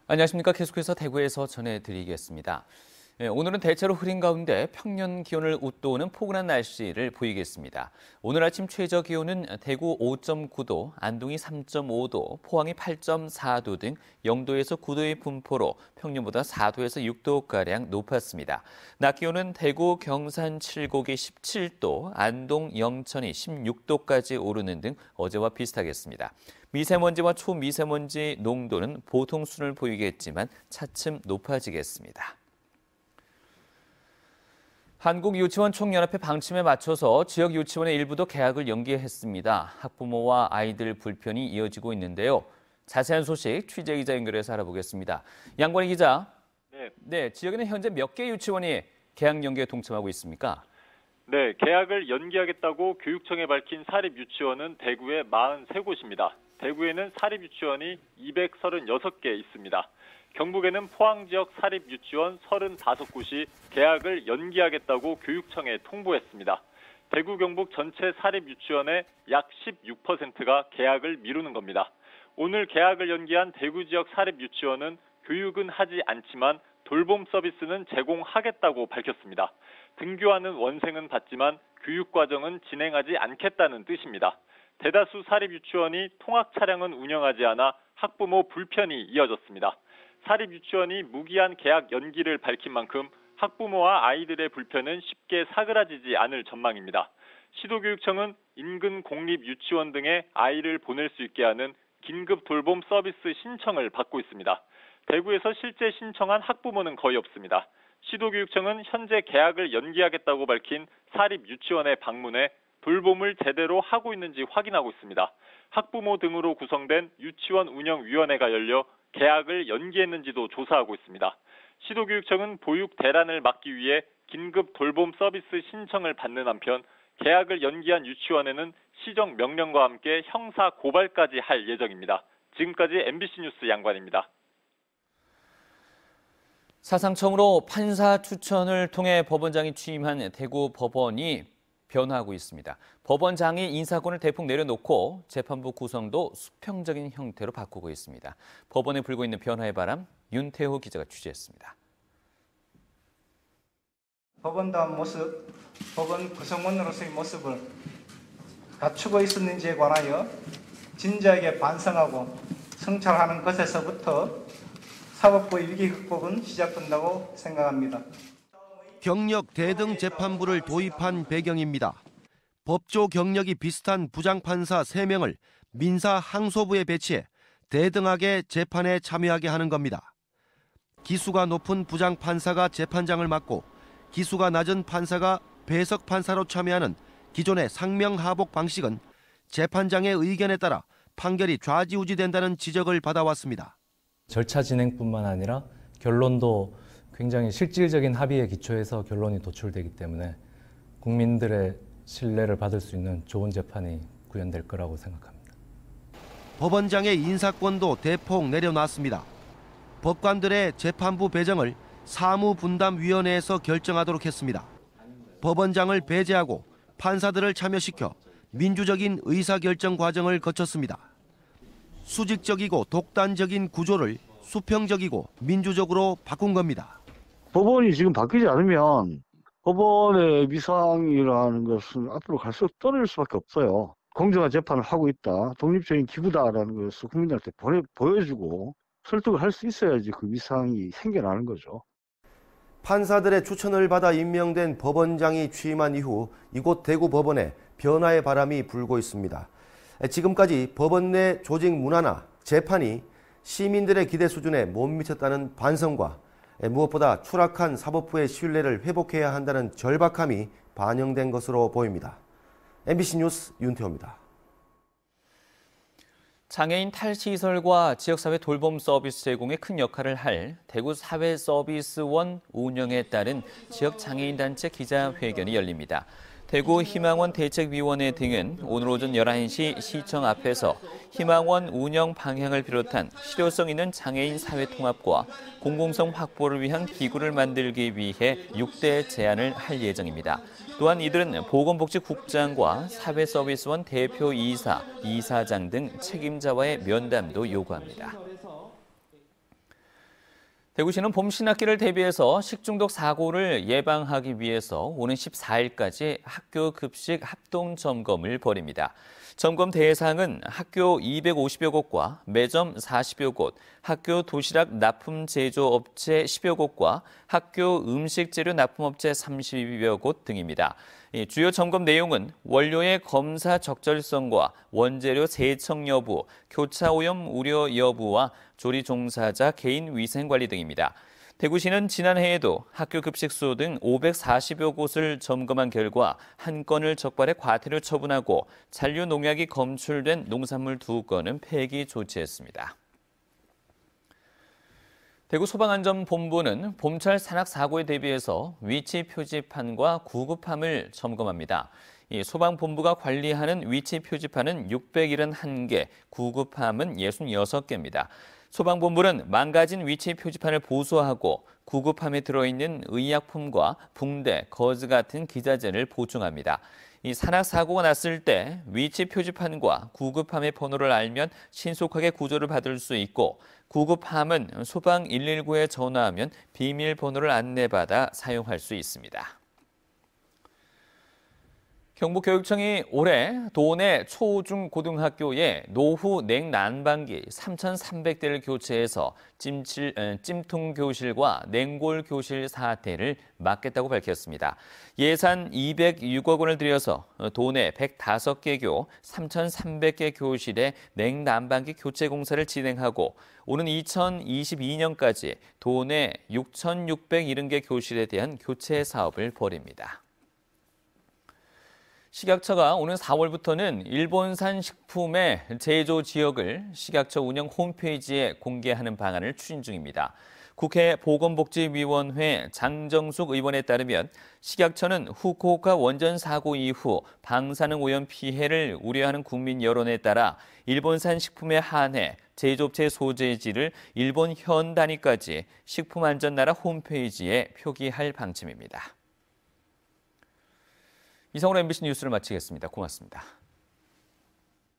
안녕하십니까. 계속해서 대구에서 전해드리겠습니다. 오늘은 대체로 흐린 가운데 평년 기온을 웃도는 포근한 날씨를 보이겠습니다. 오늘 아침 최저 기온은 대구 5.9도, 안동이 3.5도, 포항이 8.4도 등 0도에서 9도의 분포로 평년보다 4도에서 6도가량 높았습니다. 낮 기온은 대구, 경산, 칠곡이 17도, 안동, 영천이 16도까지 오르는 등 어제와 비슷하겠습니다. 미세먼지와 초미세먼지 농도는 보통 수준을 보이겠지만 차츰 높아지겠습니다. 한국유치원총연합회 방침에 맞춰서 지역 유치원의 일부도 개학을 연기했습니다. 학부모와 아이들 불편이 이어지고 있는데요. 자세한 소식 취재기자 연결해서 알아보겠습니다. 양권희 기자. 네, 지역에는 현재 몇 개 유치원이 개학 연기에 동참하고 있습니까? 네, 개학을 연기하겠다고 교육청에 밝힌 사립유치원은 대구의 43곳입니다. 대구에는 사립유치원이 236개 있습니다. 경북에는 포항 지역 사립유치원 35곳이 개학을 연기하겠다고 교육청에 통보했습니다. 대구 경북 전체 사립유치원의 약 16%가 개학을 미루는 겁니다. 오늘 개학을 연기한 대구 지역 사립유치원은 교육은 하지 않지만 돌봄 서비스는 제공하겠다고 밝혔습니다. 등교하는 원생은 받지만 교육과정은 진행하지 않겠다는 뜻입니다. 대다수 사립유치원이 통학 차량은 운영하지 않아 학부모 불편이 이어졌습니다. 사립유치원이 무기한 개학 연기를 밝힌 만큼 학부모와 아이들의 불편은 쉽게 사그라지지 않을 전망입니다. 시도교육청은 인근 공립유치원 등에 아이를 보낼 수 있게 하는 긴급 돌봄 서비스 신청을 받고 있습니다. 대구에서 실제 신청한 학부모는 거의 없습니다. 시도교육청은 현재 개학을 연기하겠다고 밝힌 사립유치원에 방문해 돌봄을 제대로 하고 있는지 확인하고 있습니다. 학부모 등으로 구성된 유치원 운영위원회가 열려 개학을 연기했는지도 조사하고 있습니다. 시도교육청은 보육 대란을 막기 위해 긴급 돌봄 서비스 신청을 받는 한편 개학을 연기한 유치원에는 시정 명령과 함께 형사 고발까지 할 예정입니다. 지금까지 MBC 뉴스 양관입니다. 사상 처음으로 판사 추천을 통해 법원장이 취임한 대구 법원이 변화하고 있습니다. 법원장이 인사권을 대폭 내려놓고 재판부 구성도 수평적인 형태로 바꾸고 있습니다. 법원에 불고 있는 변화의 바람, 윤태호 기자가 취재했습니다. 법원다운 모습, 법원 구성원으로서의 모습을 갖추고 있었는지에 관하여 진지하게 반성하고 성찰하는 것에서부터 사법부의 위기 극복은 시작된다고 생각합니다. 경력 대등 재판부를 도입한 배경입니다. 법조 경력이 비슷한 부장판사 3명을 민사 항소부에 배치해 대등하게 재판에 참여하게 하는 겁니다. 기수가 높은 부장판사가 재판장을 맡고 기수가 낮은 판사가 배석판사로 참여하는 기존의 상명하복 방식은 재판장의 의견에 따라 판결이 좌지우지된다는 지적을 받아왔습니다. 절차 진행뿐만 아니라 결론도 굉장히 실질적인 합의에 기초해서 결론이 도출되기 때문에 국민들의 신뢰를 받을 수 있는 좋은 재판이 구현될 거라고 생각합니다. 법원장의 인사권도 대폭 내려놨습니다. 법관들의 재판부 배정을 사무분담위원회에서 결정하도록 했습니다. 법원장을 배제하고 판사들을 참여시켜 민주적인 의사결정 과정을 거쳤습니다. 수직적이고 독단적인 구조를 수평적이고 민주적으로 바꾼 겁니다. 법원이 지금 바뀌지 않으면 법원의 위상이라는 것은 앞으로 갈수록 떨어질 수밖에 없어요. 공정한 재판을 하고 있다, 독립적인 기구다라는 것을 국민들한테 보여주고 설득을 할 수 있어야지 그 위상이 생겨나는 거죠. 판사들의 추천을 받아 임명된 법원장이 취임한 이후 이곳 대구 법원에 변화의 바람이 불고 있습니다. 지금까지 법원 내 조직 문화나 재판이 시민들의 기대 수준에 못 미쳤다는 반성과 무엇보다 추락한 사법부의 신뢰를 회복해야 한다는 절박함이 반영된 것으로 보입니다. MBC 뉴스 윤태호입니다. 장애인 탈시설과 지역사회 돌봄 서비스 제공에 큰 역할을 할 대구 사회서비스원 운영에 따른 지역장애인단체 기자회견이 열립니다. 대구 희망원 대책위원회 등은 오늘 오전 11시 시청 앞에서 희망원 운영 방향을 비롯한 실효성 있는 장애인 사회 통합과 공공성 확보를 위한 기구를 만들기 위해 6대 제안을 할 예정입니다. 또한 이들은 보건복지국장과 사회서비스원 대표이사, 이사장 등 책임자와의 면담도 요구합니다. 대구시는 봄 신학기를 대비해서 식중독 사고를 예방하기 위해서 오는 14일까지 학교 급식 합동 점검을 벌입니다. 점검 대상은 학교 250여 곳과 매점 40여 곳, 학교 도시락 납품 제조업체 10여 곳과 학교 음식 재료 납품업체 30여 곳 등입니다. 주요 점검 내용은 원료의 검사 적절성과 원재료 세척 여부, 교차 오염 우려 여부와 조리 종사자 개인 위생 관리 등입니다. 대구시는 지난해에도 학교 급식소 등 540여 곳을 점검한 결과 한 건을 적발해 과태료 처분하고 잔류 농약이 검출된 농산물 2건은 폐기 조치했습니다. 대구 소방안전본부는 봄철 산악 사고에 대비해서 위치 표지판과 구급함을 점검합니다. 이 소방본부가 관리하는 위치 표지판은 671개, 구급함은 66개입니다. 소방본부는 망가진 위치 표지판을 보수하고 구급함에 들어있는 의약품과 붕대, 거즈 같은 기자재를 보충합니다. 이 산악 사고가 났을 때 위치 표지판과 구급함의 번호를 알면 신속하게 구조를 받을 수 있고 구급함은 소방 119에 전화하면 비밀번호를 안내받아 사용할 수 있습니다. 경북교육청이 올해 도내 초, 중, 고등학교에 노후 냉난방기 3,300대를 교체해서 찜통교실과 냉골교실 사태를 막겠다고 밝혔습니다. 예산 206억 원을 들여서 도내 105개 교 3,300개 교실의 냉난방기 교체 공사를 진행하고 오는 2022년까지 도내 6,670개 교실에 대한 교체 사업을 벌입니다. 식약처가 오는 4월부터는 일본산 식품의 제조 지역을 식약처 운영 홈페이지에 공개하는 방안을 추진 중입니다. 국회 보건복지위원회 장정숙 의원에 따르면 식약처는 후쿠오카 원전 사고 이후 방사능 오염 피해를 우려하는 국민 여론에 따라 일본산 식품에 한해 제조업체 소재지를 일본 현 단위까지 식품안전나라 홈페이지에 표기할 방침입니다. 이상으로 MBC 뉴스를 마치겠습니다. 고맙습니다.